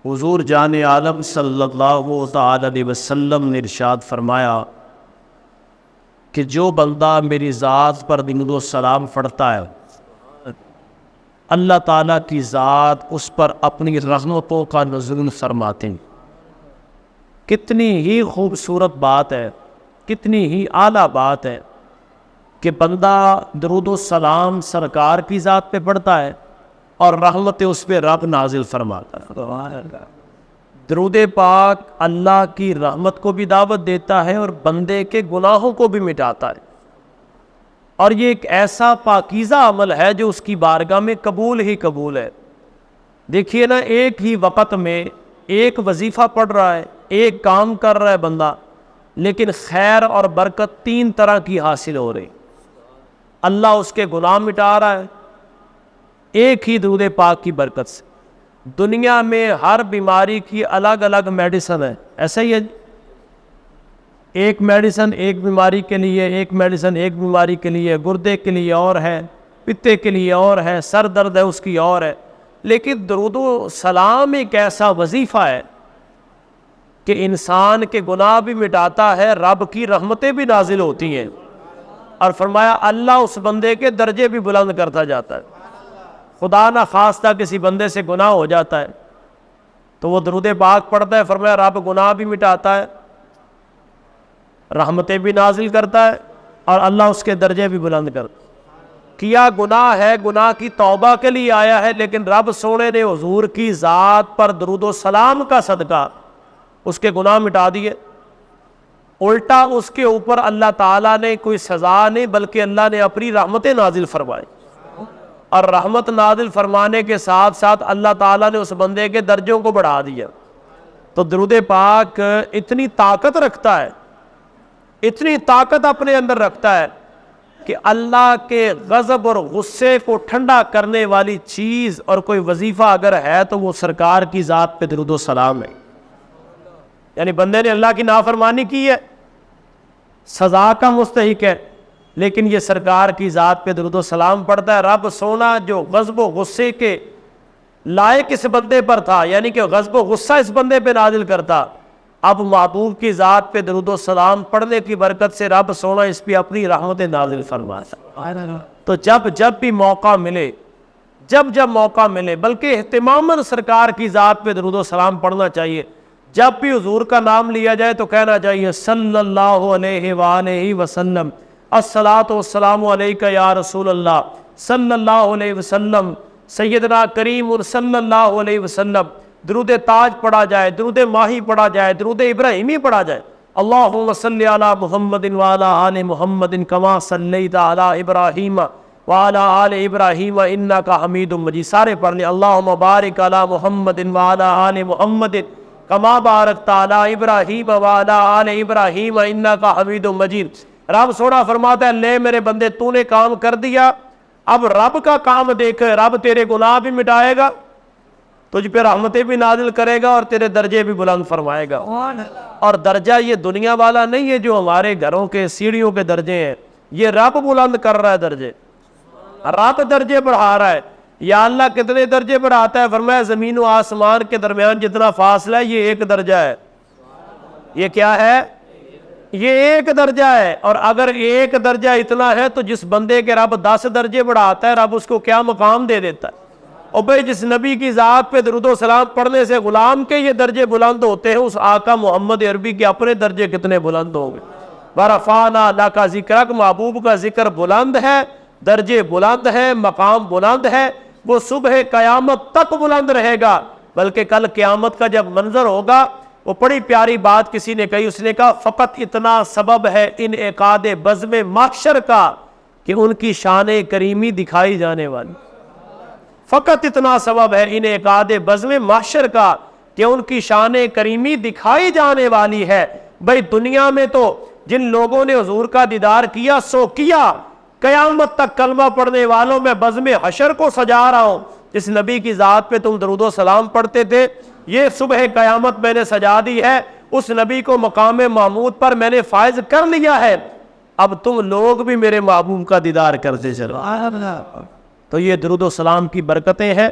حضور جان عالم صلی اللہ تعالی علیہ وسلم نے ارشاد فرمایا کہ جو بندہ میری ذات پر درود و سلام پڑھتا ہے اللہ تعالیٰ کی ذات اس پر اپنی رحمتوں کا نزول فرماتے ہیں۔ کتنی ہی خوبصورت بات ہے، کتنی ہی اعلیٰ بات ہے کہ بندہ درود و سلام سرکار کی ذات پہ پڑھتا ہے اور رحمت اس پہ رب نازل فرماتا ہے۔ درود پاک اللہ کی رحمت کو بھی دعوت دیتا ہے اور بندے کے گناہوں کو بھی مٹاتا ہے، اور یہ ایک ایسا پاکیزہ عمل ہے جو اس کی بارگاہ میں قبول ہی قبول ہے۔ دیکھیے نا، ایک ہی وقت میں ایک وظیفہ پڑھ رہا ہے، ایک کام کر رہا ہے بندہ، لیکن خیر اور برکت تین طرح کی حاصل ہو رہی۔ اللہ اس کے گناہ مٹا رہا ہے ایک ہی درود پاک کی برکت سے۔ دنیا میں ہر بیماری کی الگ الگ میڈیسن ہے، ایسا ہی ہے، ایک میڈیسن ایک بیماری کے لیے، ایک میڈیسن ایک بیماری کے لیے، گردے کے لیے اور ہے، پتے کے لیے اور ہے، سر درد ہے اس کی اور ہے۔ لیکن درود و سلام ایک ایسا وظیفہ ہے کہ انسان کے گناہ بھی مٹاتا ہے، رب کی رحمتیں بھی نازل ہوتی ہیں، اور فرمایا اللہ اس بندے کے درجے بھی بلند کرتا جاتا ہے۔ خدا نہ خواستہ کسی بندے سے گناہ ہو جاتا ہے تو وہ درود پاک پڑھتا ہے، فرمایا رب گناہ بھی مٹاتا ہے، رحمتیں بھی نازل کرتا ہے، اور اللہ اس کے درجے بھی بلند کرتا ہے۔ کیا گناہ ہے، گناہ کی توبہ کے لیے آیا ہے، لیکن رب سونے نے حضور کی ذات پر درود و سلام کا صدقہ اس کے گناہ مٹا دیے۔ الٹا اس کے اوپر اللہ تعالیٰ نے کوئی سزا نہیں بلکہ اللہ نے اپنی رحمتیں نازل فرمائی، اور رحمت نازل فرمانے کے ساتھ ساتھ اللہ تعالیٰ نے اس بندے کے درجوں کو بڑھا دیا۔ تو درود پاک اتنی طاقت رکھتا ہے، اتنی طاقت اپنے اندر رکھتا ہے کہ اللہ کے غضب اور غصے کو ٹھنڈا کرنے والی چیز اور کوئی وظیفہ اگر ہے تو وہ سرکار کی ذات پہ درود و سلام ہے۔ یعنی بندے نے اللہ کی نافرمانی کی ہے، سزا کا مستحق ہے، لیکن یہ سرکار کی ذات پہ درود و سلام پڑھتا ہے۔ رب سونا جو غضب و غصے کے لائق اس بندے پر تھا، یعنی کہ غضب و غصہ اس بندے پہ نازل کرتا، اب محبوب کی ذات پہ درود و سلام پڑھنے کی برکت سے رب سونا اس پہ اپنی رحمت نازل فرماتا۔ تو جب بھی موقع ملے، جب موقع ملے، بلکہ اہتماماً سرکار کی ذات پہ درود و سلام پڑھنا چاہیے۔ جب بھی حضور کا نام لیا جائے تو کہنا چاہیے صلی اللہ علیہ وآلہ وسلم، الصلاۃ والسلام علیک یا رسول اللہ صلی اللہ علیہ وسلم، سیدنا کریم صلی اللہ علیہ وسلم۔ درود تاج پڑھا جائے، درود ماہی پڑھا جائے، درود ابراہیمی پڑھا جائے۔ اللہم صلی علی محمد وعلی آل محمد کما صلیت علی ابراہیم وعلی آل ابراہیم انک حمید مجید۔ سارے پڑھ لیں، اللہم بارک علی محمد وعلی آل محمد کما بارکت علی ابراہیم وعلی آل ابراہیم انک حمید مجید۔ رب سونا فرماتا ہے لے میرے بندے، تو نے کام کر دیا، اب رب کا کام دیکھ، رب تیرے گناہ بھی مٹائے گا، تجھ پہ رحمتیں بھی نازل کرے گا، اور تیرے درجے بھی بلند فرمائے گا۔ اور درجہ یہ دنیا والا نہیں ہے جو ہمارے گھروں کے سیڑھیوں کے درجے ہیں، یہ رب بلند کر رہا ہے درجے، رب درجے بڑھا رہا ہے۔ یا اللہ کتنے درجے بڑھاتا ہے؟ فرمایا زمین و آسمان کے درمیان جتنا فاصلہ ہے یہ ایک درجہ ہے۔ یہ کیا ہے؟ یہ ایک درجہ ہے، اور اگر ایک درجہ اتنا ہے تو جس بندے کے رب 10 درجے بڑھاتا ہے رب اس کو کیا مقام دے دیتا ہے۔ اور بھئی جس نبی کی ذات پہ درود و سلام پڑھنے سے غلام کے یہ درجے بلند ہوتے ہیں، اس آقا محمد عربی کے اپنے درجے کتنے بلند ہوں گے۔ وَرَفَعْنَا لَكَ ذِكْرَكَ، محبوب کا ذکر بلند ہے، درجے بلند ہے، مقام بلند ہے، وہ صبح قیامت تک بلند رہے گا۔ بلکہ کل قیامت کا جب منظر ہوگا، وہ بڑی پیاری بات کسی نے کہی، اس نے کہا فقط اتنا سبب ہے انعقاد بزم محشر کا کہ ان کی شان کریمی دکھائی جانے والی، فقط اتنا سبب ہے انعقاد بزم محشر کا کہ ان کی شان کریمی دکھائی جانے والی ہے۔ بھئی دنیا میں تو جن لوگوں نے حضور کا دیدار کیا سو کیا، قیامت تک کلمہ پڑھنے والوں میں بزم حشر کو سجا رہا ہوں۔ جس نبی کی ذات پہ تم درود و سلام پڑھتے تھے، یہ صبح قیامت میں نے سجا دی ہے، اس نبی کو مقام محمود پر میں نے فائز کر لیا ہے، اب تم لوگ بھی میرے محبوب کا دیدار کرتے چلو۔ تو یہ درود و سلام کی برکتیں ہیں،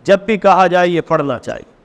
جب بھی کہا جائے یہ پڑھنا چاہیے۔